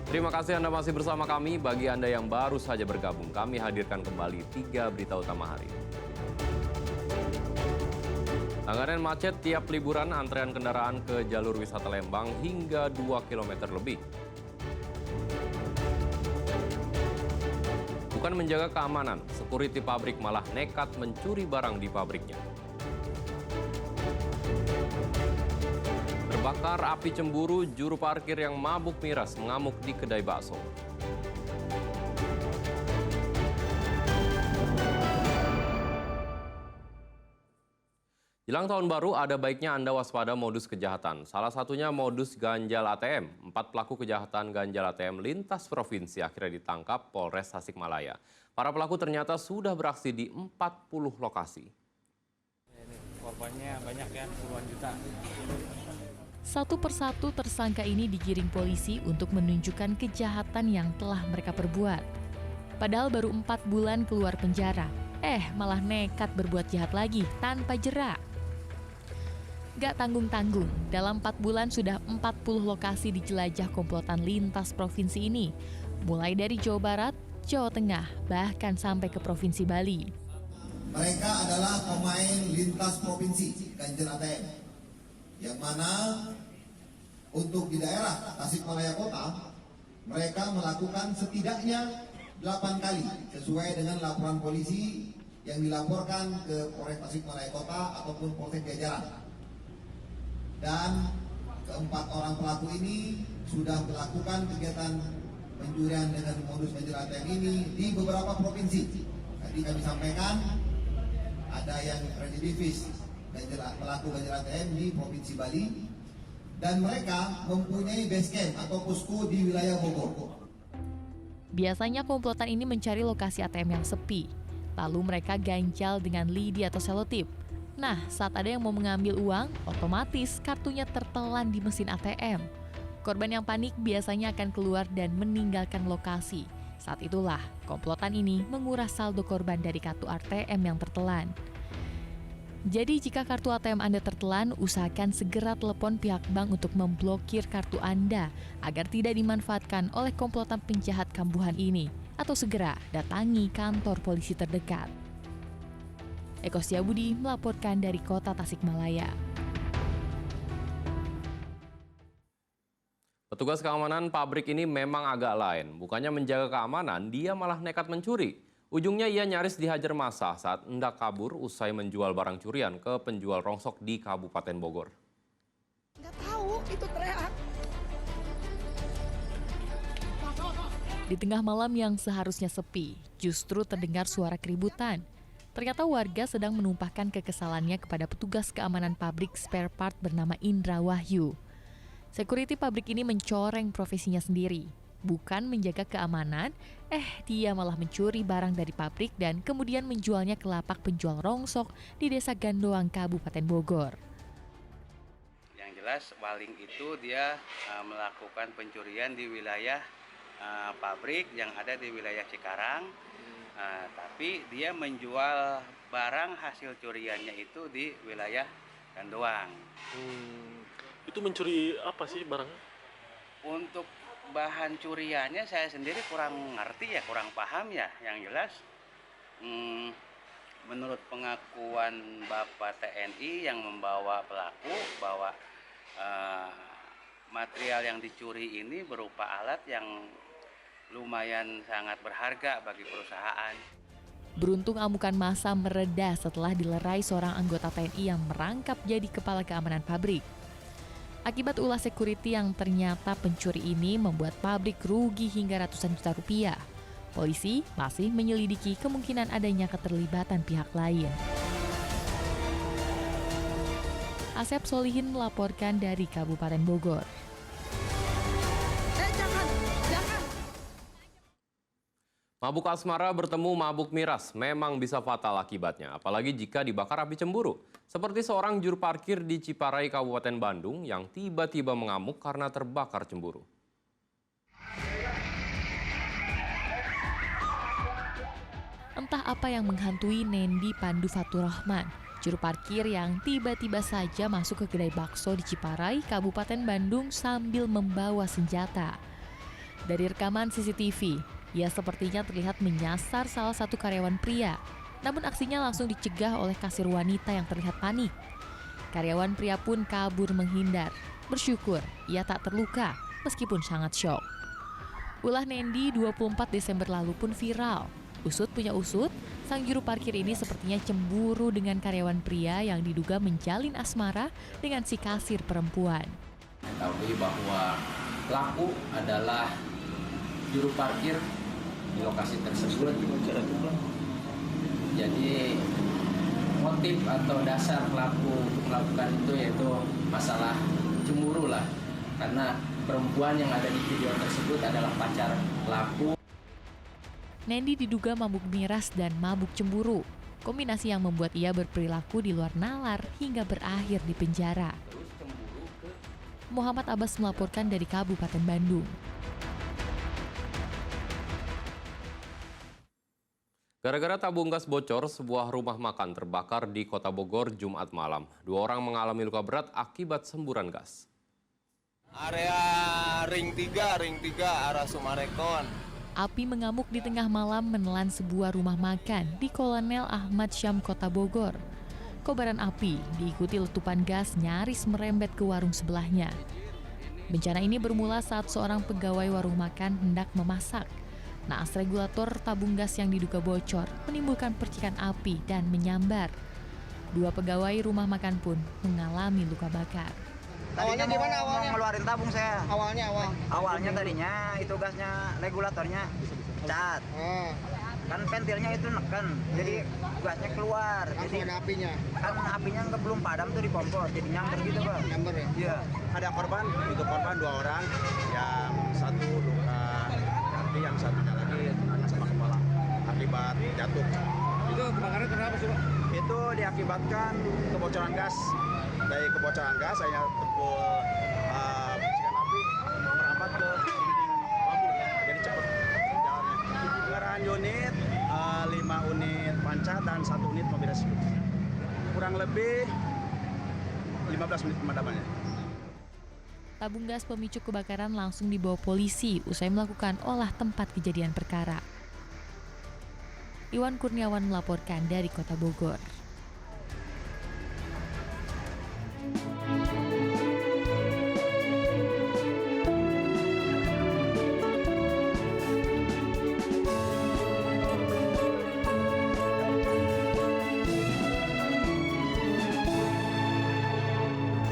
Terima kasih Anda masih bersama kami. Bagi Anda yang baru saja bergabung, kami hadirkan kembali 3 berita utama hari ini. Langganan macet tiap liburan, antrean kendaraan ke jalur wisata Lembang hingga 2 km lebih. Bukan menjaga keamanan, security pabrik malah nekat mencuri barang di pabriknya. Terbakar api cemburu, juru parkir yang mabuk miras mengamuk di kedai bakso. Jelang tahun baru, ada baiknya Anda waspada modus kejahatan. Salah satunya modus ganjal ATM. 4 pelaku kejahatan ganjal ATM lintas provinsi akhirnya ditangkap Polres Tasikmalaya. Para pelaku ternyata sudah beraksi di 40 lokasi. Ini korbannya banyak ya, puluhan juta. Satu persatu tersangka ini digiring polisi untuk menunjukkan kejahatan yang telah mereka perbuat. Padahal baru 4 bulan keluar penjara, malah nekat berbuat jahat lagi tanpa jera. Gak tanggung-tanggung, dalam 4 bulan sudah 40 lokasi dijelajah komplotan lintas provinsi ini. Mulai dari Jawa Barat, Jawa Tengah, bahkan sampai ke Provinsi Bali. Mereka adalah pemain lintas provinsi ganjil ATM. Yang mana untuk di daerah Tasikmalaya Kota, mereka melakukan setidaknya 8 kali sesuai dengan laporan polisi yang dilaporkan ke Polres Tasikmalaya Kota ataupun Polsek Jajaran. Dan keempat orang pelaku ini sudah melakukan kegiatan pencurian dengan modus ganjil ATM ini di beberapa provinsi. Tadi kami sampaikan ada yang residivis pelaku ganjil ATM di Provinsi Bali, dan mereka mempunyai base camp atau posko di wilayah Bogor. Biasanya komplotan ini mencari lokasi ATM yang sepi, lalu mereka ganjal dengan lidi atau selotip. Nah, saat ada yang mau mengambil uang, otomatis kartunya tertelan di mesin ATM. Korban yang panik biasanya akan keluar dan meninggalkan lokasi. Saat itulah, komplotan ini menguras saldo korban dari kartu ATM yang tertelan. Jadi jika kartu ATM Anda tertelan, usahakan segera telepon pihak bank untuk memblokir kartu Anda agar tidak dimanfaatkan oleh komplotan penjahat kambuhan ini, atau segera datangi kantor polisi terdekat. Eko Setiabudi melaporkan dari Kota Tasikmalaya. Petugas keamanan pabrik ini memang agak lain. Bukannya menjaga keamanan, dia malah nekat mencuri. Ujungnya ia nyaris dihajar massa saat hendak kabur usai menjual barang curian ke penjual rongsok di Kabupaten Bogor. Nggak tahu, itu teriak. Di tengah malam yang seharusnya sepi, justru terdengar suara keributan. Ternyata warga sedang menumpahkan kekesalannya kepada petugas keamanan pabrik spare part bernama Indra Wahyu. Security pabrik ini mencoreng profesinya sendiri. Bukan menjaga keamanan, dia malah mencuri barang dari pabrik dan kemudian menjualnya ke lapak penjual rongsok di Desa Gandoang, Kabupaten Bogor. Yang jelas Waling itu dia melakukan pencurian di wilayah pabrik yang ada di wilayah Cikarang. Tapi dia menjual barang hasil curiannya itu di wilayah Gandoang. Itu mencuri apa sih barangnya? Untuk bahan curiannya saya sendiri kurang ngerti ya, kurang paham ya. Yang jelas menurut pengakuan Bapak TNI yang membawa pelaku bahwa material yang dicuri ini berupa alat yang lumayan sangat berharga bagi perusahaan. Beruntung amukan massa mereda setelah dilerai seorang anggota TNI yang merangkap jadi kepala keamanan pabrik. Akibat ulah security yang ternyata pencuri ini membuat pabrik rugi hingga ratusan juta rupiah. Polisi masih menyelidiki kemungkinan adanya keterlibatan pihak lain. Asep Solihin melaporkan dari Kabupaten Bogor. Mabuk asmara bertemu mabuk miras memang bisa fatal akibatnya, apalagi jika dibakar api cemburu. Seperti seorang juru parkir di Ciparai, Kabupaten Bandung yang tiba-tiba mengamuk karena terbakar cemburu. Entah apa yang menghantui Nendi Pandu Faturrahman, juru parkir yang tiba-tiba saja masuk ke kedai bakso di Ciparai, Kabupaten Bandung sambil membawa senjata. Dari rekaman CCTV, ia sepertinya terlihat menyasar salah satu karyawan pria. Namun aksinya langsung dicegah oleh kasir wanita yang terlihat panik. Karyawan pria pun kabur menghindar. Bersyukur ia tak terluka meskipun sangat syok. Ulah Nendi 24 Desember lalu pun viral. Usut punya usut, sang juru parkir ini sepertinya cemburu dengan karyawan pria yang diduga menjalin asmara dengan si kasir perempuan. Mengetahui bahwa pelaku adalah juru parkir di lokasi tersebut. Jadi motif atau dasar pelaku melakukan itu yaitu masalah cemburu lah, karena perempuan yang ada di video tersebut adalah pacar pelaku. Nendi diduga mabuk miras dan mabuk cemburu, kombinasi yang membuat ia berperilaku di luar nalar hingga berakhir di penjara. Muhammad Abbas melaporkan dari Kabupaten Bandung. Gara-gara tabung gas bocor, sebuah rumah makan terbakar di Kota Bogor Jumat malam. 2 orang mengalami luka berat akibat semburan gas. Area ring 3 arah Sumarekon. Api mengamuk di tengah malam menelan sebuah rumah makan di Kolonel Ahmad Syam, Kota Bogor. Kobaran api diikuti letupan gas nyaris merembet ke warung sebelahnya. Bencana ini bermula saat seorang pegawai warung makan hendak memasak. Naas regulator tabung gas yang diduga bocor menimbulkan percikan api dan menyambar. 2 pegawai rumah makan pun mengalami luka bakar. Awalnya gimana awalnya? Mau ngeluarin tabung saya. Awalnya tadinya itu gasnya regulatornya cat. Kan ventilnya itu neken, jadi gasnya keluar. Langsung ada apinya. Kan apinya belum padam tuh di kompor, jadi nyamber gitu Pak. Nyamber ya? Iya. Ada korban, untuk korban 2 orang, yang satu luka hati, yang satunya lagi tangan sama kepala akibat jatuh. Itu kebakaran kenapa sih Pak? Itu diakibatkan kebocoran gas. Dari kebocoran gas saya terpul percikan api merambat ke dinding bambu, jadi cepat jalannya. Pengerahan unit 5 unit panca dan 1 unit mobil rescue. Kurang lebih 15 menit pemadamannya. Tabung gas pemicu kebakaran langsung dibawa polisi usai melakukan olah tempat kejadian perkara. Iwan Kurniawan melaporkan dari Kota Bogor.